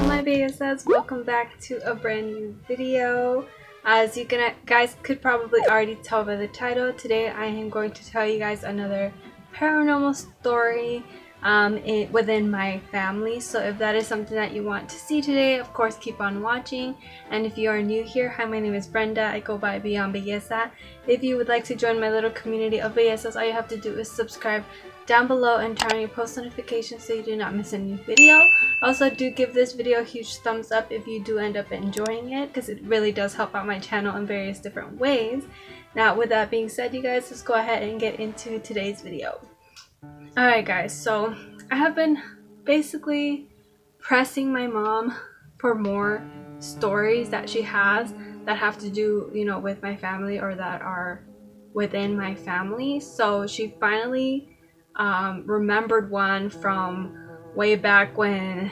my BSS, welcome back to a brand new video. As you guys could probably already tell by the title, today I am going to tell you guys another paranormal story within my family. So if that is something that you want to see today, of course keep on watching. And if you are new here, hi, my name is Brenda. I go by Beyond Belleza. If you would like to join my little community of Bellezas, all you have to do is subscribe down below and turn on your post notifications so you do not miss a new video. Also, do give this video a huge thumbs up if you do end up enjoying it, because it really does help out my channel in various different ways. Now, with that being said, you guys, let's go ahead and get into today's video. Alright guys, so I have been basically pressing my mom for more stories that she has that have to do, you know, with my family or that are within my family. So she finally remembered one from way back when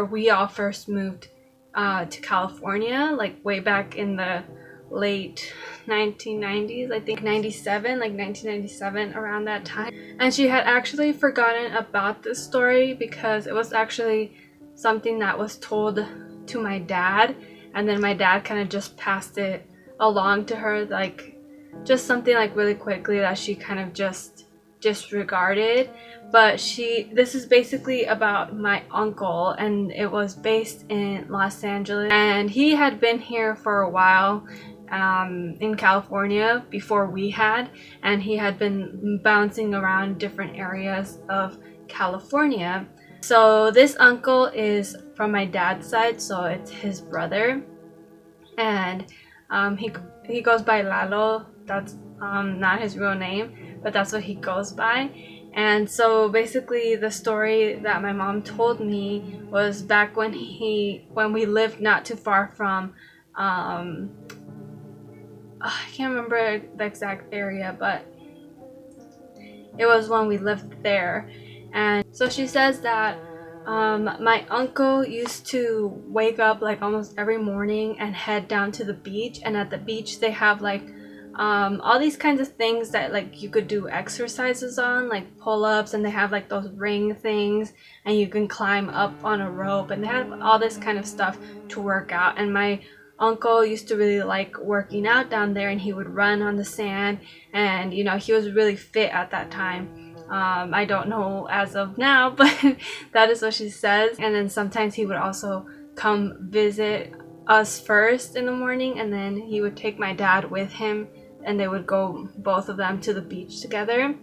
we all first moved to California, like way back in the late 1990s, I think 1997, around that time. And she had actually forgotten about this story because it was actually something that was told to my dad, and then my dad kind of just passed it along to her, like just something like really quickly that she kind of just disregarded. But this is basically about my uncle, and it was based in Los Angeles, and he had been here for a while in California before we had, and he had been bouncing around different areas of California. So this uncle is from my dad's side, so it's his brother, and he goes by Lalo. That's not his real name, but that's what he goes by. And so basically the story that my mom told me was back when we lived not too far from I can't remember the exact area, but it was when we lived there. And so she says that my uncle used to wake up like almost every morning and head down to the beach, and at the beach they have like all these kinds of things that like you could do exercises on, like pull-ups, and they have like those ring things and you can climb up on a rope, and they have all this kind of stuff to work out. And my uncle used to really like working out down there, and he would run on the sand, and you know, he was really fit at that time. I don't know as of now, but that is what she says. And then sometimes he would also come visit us first in the morning, and then he would take my dad with him, and they would go, both of them, to the beach together.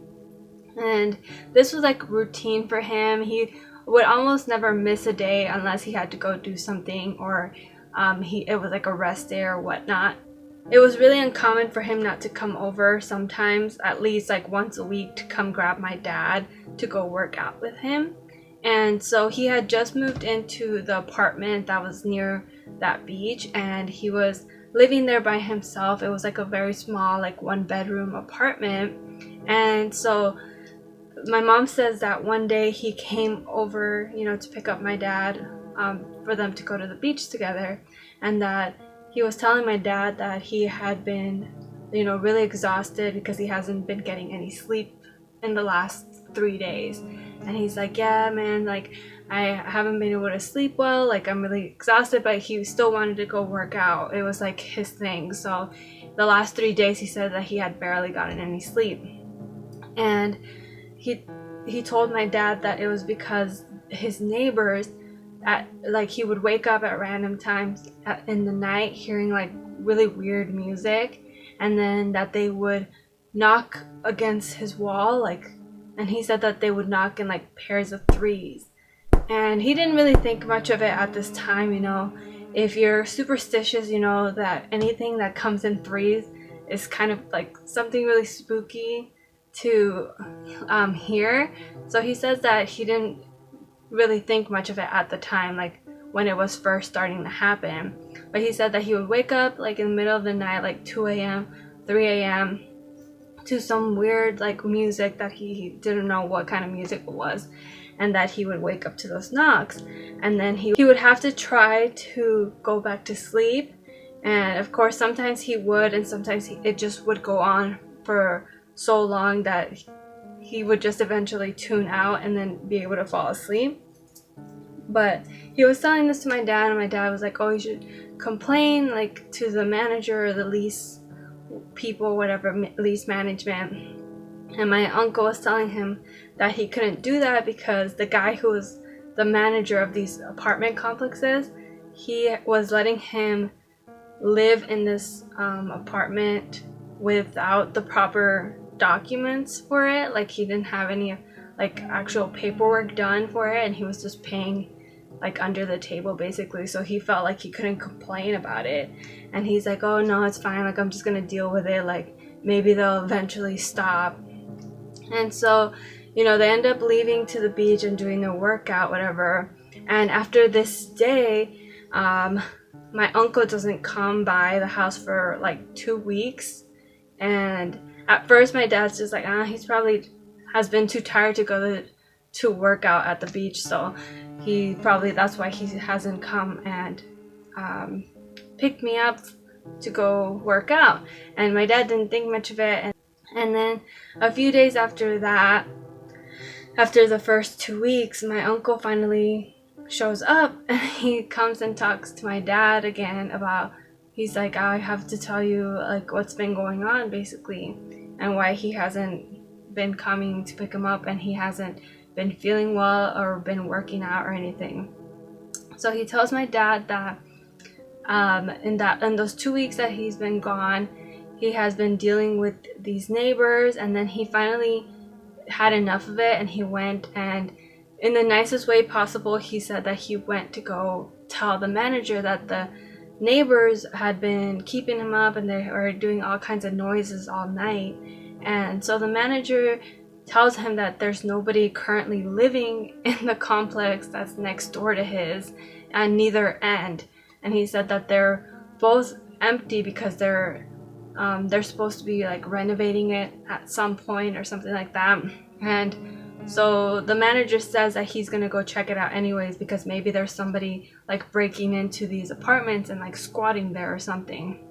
And this was like routine for him. He would almost never miss a day unless he had to go do something, or it was like a rest day or whatnot. It was really uncommon for him not to come over, sometimes at least like once a week, to come grab my dad to go work out with him. And so he had just moved into the apartment that was near that beach, and he was living there by himself. It was like a very small, like 1-bedroom apartment. And so my mom says that one day he came over, you know, to pick up my dad for them to go to the beach together, and that he was telling my dad that he had been, you know, really exhausted because he hasn't been getting any sleep in the last 3 days. And he's like, yeah man, like I haven't been able to sleep well, like I'm really exhausted, but he still wanted to go work out. It was like his thing. So the last 3 days he said that he had barely gotten any sleep. And he told my dad that it was because his neighbors, he would wake up at random times in the night hearing like really weird music, and then that they would knock against his wall, and he said that they would knock in like pairs of 3s. And he didn't really think much of it at this time. You know, if you're superstitious, you know that anything that comes in 3s is kind of like something really spooky to hear. So he says that he didn't really think much of it at the time, like when it was first starting to happen. But he said that he would wake up like in the middle of the night, like 2 a.m., 3 a.m. to some weird like music that he didn't know what kind of music it was, and that he would wake up to those knocks, and then he would have to try to go back to sleep. And of course sometimes he would, and sometimes it just would go on for so long that he would just eventually tune out and then be able to fall asleep. But he was telling this to my dad, and my dad was like, oh, you should complain like to the manager or the lease people, whatever, lease management. And my uncle was telling him that he couldn't do that because the guy who was the manager of these apartment complexes, he was letting him live in this apartment without the proper documents for it. Like, he didn't have any like actual paperwork done for it, and he was just paying like under the table basically. So he felt like he couldn't complain about it, and he's like, oh no, it's fine, like I'm just gonna deal with it, like maybe they'll eventually stop. And so, you know, they end up leaving to the beach and doing their workout, whatever. And after this day, my uncle doesn't come by the house for like 2 weeks. And at first my dad's just like, he's probably has been too tired to go to work out at the beach, so he probably, that's why he hasn't come and picked me up to go work out. And my dad didn't think much of it. And then a few days after that, after the first 2 weeks, my uncle finally shows up, and he comes and talks to my dad again about, he's like, I have to tell you like what's been going on basically, and why he hasn't been coming to pick him up, and he hasn't been feeling well or been working out or anything. So he tells my dad that in those 2 weeks that he's been gone, he has been dealing with these neighbors, and then he finally had enough of it, and he went, and in the nicest way possible, he said that he went to go tell the manager that the neighbors had been keeping him up and they were doing all kinds of noises all night. And so the manager tells him that there's nobody currently living in the complex that's next door to his, and neither end. And he said that they're both empty because they're supposed to be like renovating it at some point or something like that. And so the manager says that he's gonna go check it out anyways, because maybe there's somebody like breaking into these apartments and like squatting there or something.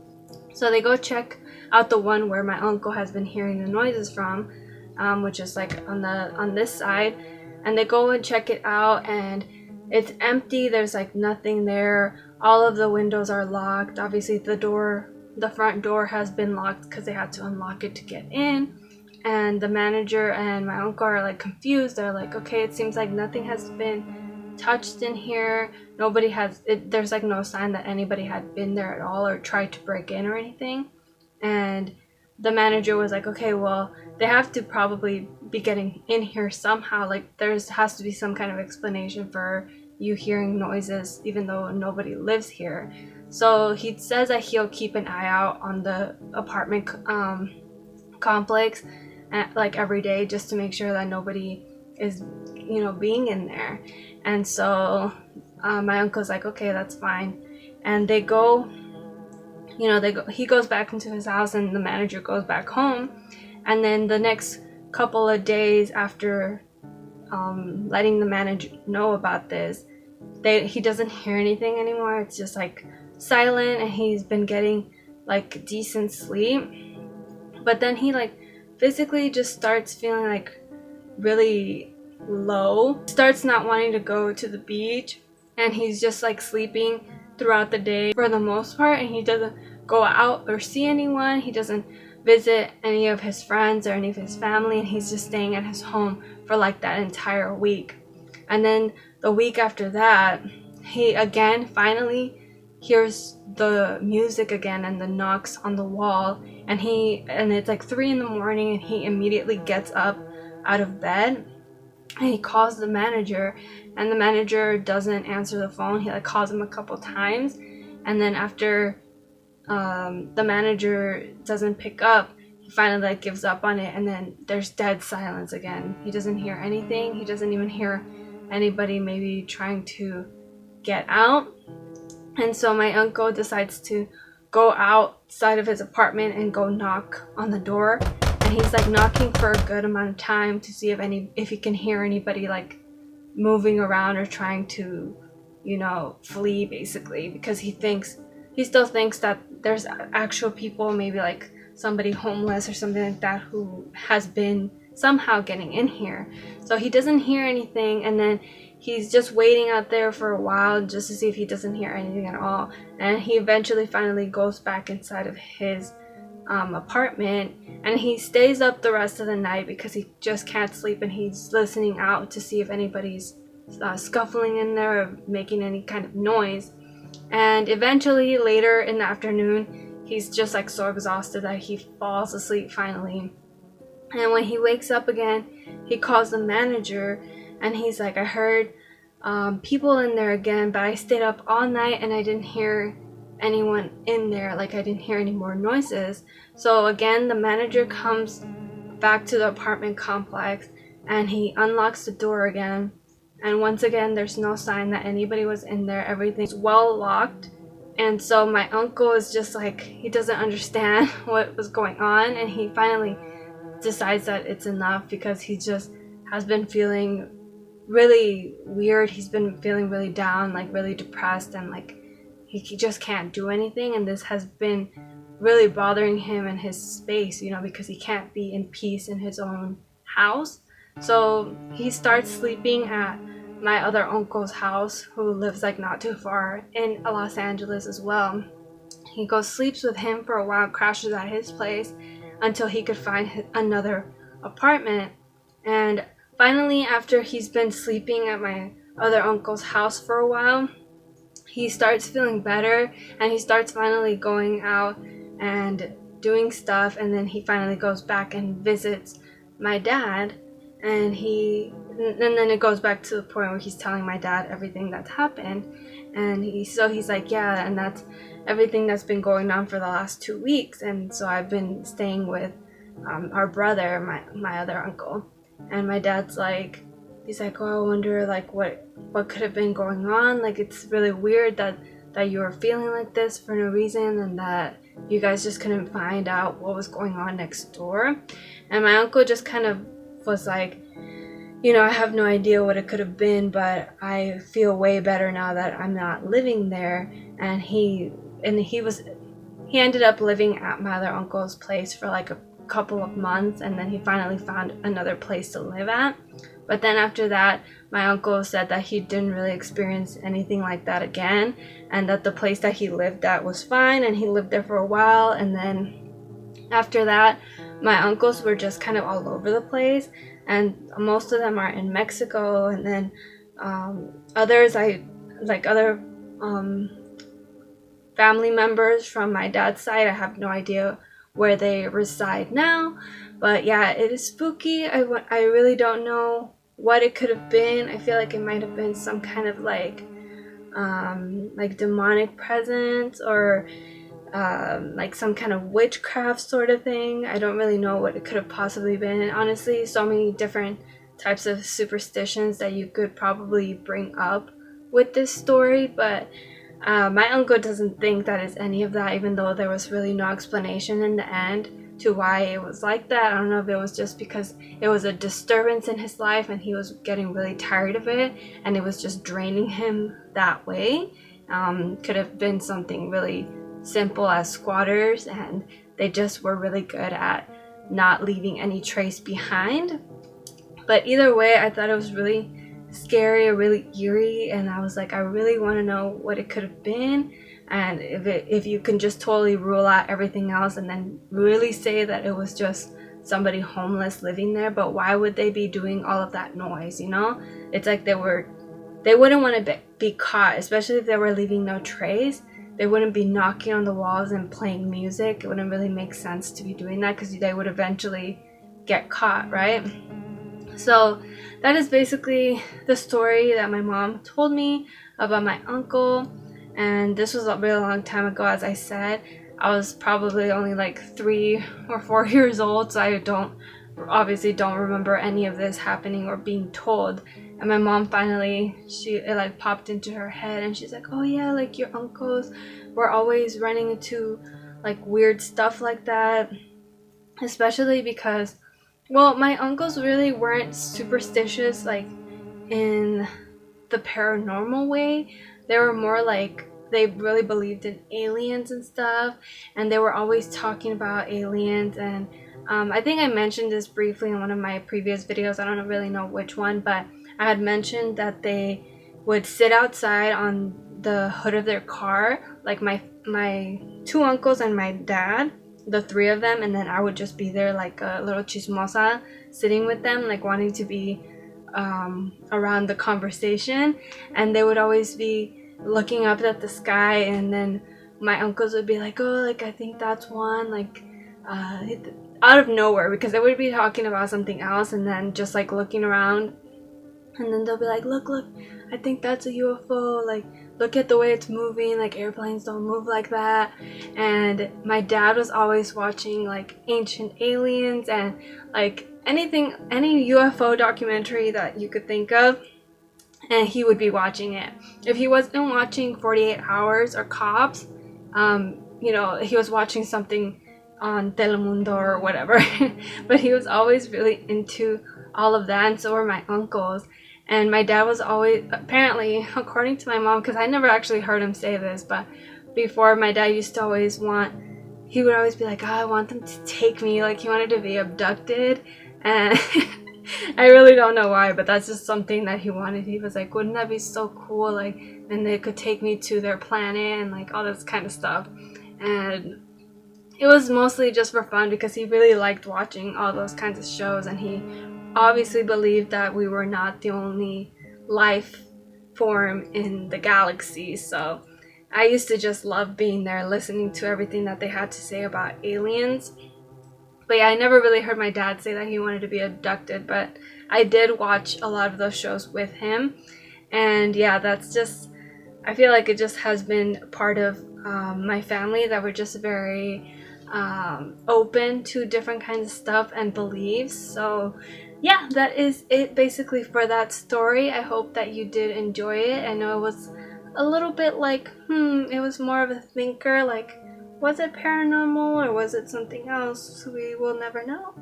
So they go check out the one where my uncle has been hearing the noises from, which is like on this side, and they go and check it out, and it's empty. There's like nothing there. All of the windows are locked. Obviously the front door has been locked because they had to unlock it to get in. And the manager and my uncle are like confused. They're like, okay, it seems like nothing has been touched in here. Nobody has there's like no sign that anybody had been there at all or tried to break in or anything. And the manager was like, okay, well, they have to probably be getting in here somehow. Like, has to be some kind of explanation for you hearing noises even though nobody lives here. So he says that he'll keep an eye out on the apartment complex like every day, just to make sure that nobody is, you know, being in there. And so my uncle's like, okay, that's fine. And they go, you know, he goes back into his house, and the manager goes back home. And then the next couple of days after letting the manager know about this, he doesn't hear anything anymore. It's just like silent, and he's been getting like decent sleep. But then he like physically just starts feeling like really low, starts not wanting to go to the beach, and he's just like sleeping throughout the day for the most part, and he doesn't go out or see anyone. He doesn't visit any of his friends or any of his family, and he's just staying at his home for like that entire week. And then the week after that, he again finally hears the music again and the knocks on the wall, and it's like 3 a.m, and he immediately gets up out of bed, and he calls the manager, and the manager doesn't answer the phone. He like calls him a couple times, and then after the manager doesn't pick up, he finally like gives up on it, and then there's dead silence again. He doesn't hear anything. He doesn't even hear anybody maybe trying to get out. And so my uncle decides to go outside of his apartment and go knock on the door, and he's like knocking for a good amount of time to see if he can hear anybody like moving around or trying to, you know, flee basically, because he still thinks that there's actual people, maybe like somebody homeless or something like that, who has been somehow getting in here. So he doesn't hear anything, and then he's just waiting out there for a while just to see if he doesn't hear anything at all. And he eventually finally goes back inside of his apartment, and he stays up the rest of the night because he just can't sleep, and he's listening out to see if anybody's scuffling in there or making any kind of noise. And eventually later in the afternoon, he's just like so exhausted that he falls asleep finally. And when he wakes up again, he calls the manager, and he's like, I heard people in there again, but I stayed up all night and I didn't hear anyone in there. Like, I didn't hear any more noises. So again, the manager comes back to the apartment complex, and he unlocks the door again. And once again, there's no sign that anybody was in there. Everything's well locked. And so my uncle is just like, he doesn't understand what was going on, and he finally decides that it's enough because he just has been feeling really weird. He's been feeling really down, like really depressed, and like he just can't do anything. And this has been really bothering him in his space, you know, because he can't be in peace in his own house. So he starts sleeping at my other uncle's house, who lives like not too far in Los Angeles as well. He goes sleeps with him for a while, crashes at his place until he could find another apartment. And finally, after he's been sleeping at my other uncle's house for a while, he starts feeling better, and he starts finally going out and doing stuff. And then he finally goes back and visits my dad, and then it goes back to the point where he's telling my dad everything that's happened. And he's like, yeah, and that's everything that's been going on for the last 2 weeks. And so I've been staying with our brother, my other uncle. And my dad's like, he's like, oh, I wonder like what could have been going on. Like, it's really weird that you were feeling like this for no reason, and that you guys just couldn't find out what was going on next door. And my uncle just kind of was like, you know, I have no idea what it could have been, but I feel way better now that I'm not living there. And he ended up living at my other uncle's place for like a couple of months, and then he finally found another place to live at. But then after that, my uncle said that he didn't really experience anything like that again, and that the place that he lived at was fine, and he lived there for a while. And then after that, my uncles were just kind of all over the place, and most of them are in Mexico. And then others, other family members from my dad's side, I have no idea where they reside now. But yeah, it is spooky. I really don't know what it could have been. I feel like it might have been some kind of like demonic presence, or like some kind of witchcraft sort of thing. I don't really know what it could have possibly been. And honestly, so many different types of superstitions that you could probably bring up with this story, but my uncle doesn't think that it's any of that, even though there was really no explanation in the end to why it was like that. I don't know if it was just because it was a disturbance in his life and he was getting really tired of it, and it was just draining him that way. Could have been something really simple as squatters, and they just were really good at not leaving any trace behind. But either way, I thought it was really scary or really eerie, and I was like, I really want to know what it could have been. And if you can just totally rule out everything else and then really say that it was just somebody homeless living there, but why would they be doing all of that noise, you know? It's like they wouldn't want to be caught, especially if they were leaving no trace. They wouldn't be knocking on the walls and playing music. It wouldn't really make sense to be doing that, because they would eventually get caught, right? So that is basically the story that my mom told me about my uncle. And this was a really long time ago. As I said, I was probably only like 3 or 4 years old, so I obviously don't remember any of this happening or being told. And my mom finally, it like popped into her head, and she's like, oh yeah, like your uncles were always running into like weird stuff like that. Especially because, well, my uncles really weren't superstitious like in the paranormal way. They were more like, they really believed in aliens and stuff, and they were always talking about aliens. And I think I mentioned this briefly in one of my previous videos. I don't really know which one, but I had mentioned that they would sit outside on the hood of their car, like my two uncles and my dad, the three of them, and then I would just be there like a little chismosa, sitting with them, like wanting to be around the conversation. And they would always be looking up at the sky, and then my uncles would be like, oh, like I think that's one, like out of nowhere, because they would be talking about something else and then just like looking around, and then they'll be like, look, I think that's a UFO, like look at the way it's moving, like airplanes don't move like that. And my dad was always watching like Ancient Aliens and like any UFO documentary that you could think of, and he would be watching it. If he wasn't watching 48 Hours or Cops, you know, he was watching something on Telemundo or whatever. But he was always really into all of that, and so were my uncles. And my dad was always, apparently, according to my mom, because I never actually heard him say this, but before, my dad used to always he would always be like, oh, I want them to take me, like he wanted to be abducted. And I really don't know why, but that's just something that he wanted. He was like, wouldn't that be so cool, like, and they could take me to their planet and like all this kind of stuff. And it was mostly just for fun, because he really liked watching all those kinds of shows, and he obviously believed that we were not the only life form in the galaxy. So I used to just love being there, listening to everything that they had to say about aliens. But yeah, I never really heard my dad say that he wanted to be abducted, but I did watch a lot of those shows with him. And yeah, that's just, I feel like it just has been part of my family, that we're just very open to different kinds of stuff and beliefs. So yeah, that is it basically for that story. I hope that you did enjoy it. I know it was a little bit like, it was more of a thinker, like, was it paranormal or was it something else? We will never know.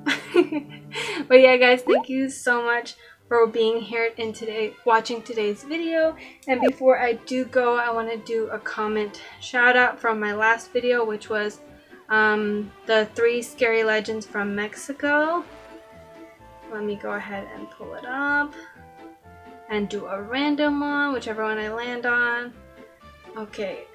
But yeah, guys, thank you so much for being here watching today's video. And before I do go, I want to do a comment shout out from my last video, which was the 3 scary legends from Mexico. Let me go ahead and pull it up and do a random one, whichever one I land on. Okay,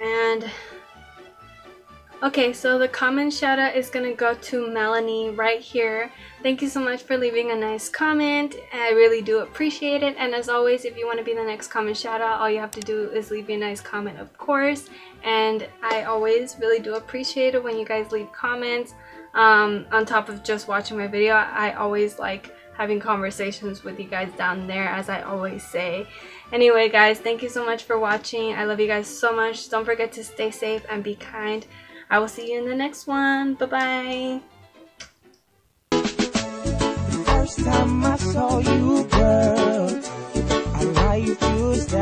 so the comment shout out is gonna go to Melanie right here. Thank you so much for leaving a nice comment. I really do appreciate it. And as always, if you want to be the next comment shout out, all you have to do is leave me a nice comment, of course. And I always really do appreciate it when you guys leave comments. On top of just watching my video, I always like having conversations with you guys down there, as I always say. Anyway, guys, thank you so much for watching. I love you guys so much. Don't forget to stay safe and be kind. I will see you in the next one. Bye-bye. First time I saw you, girl, I like you to stay.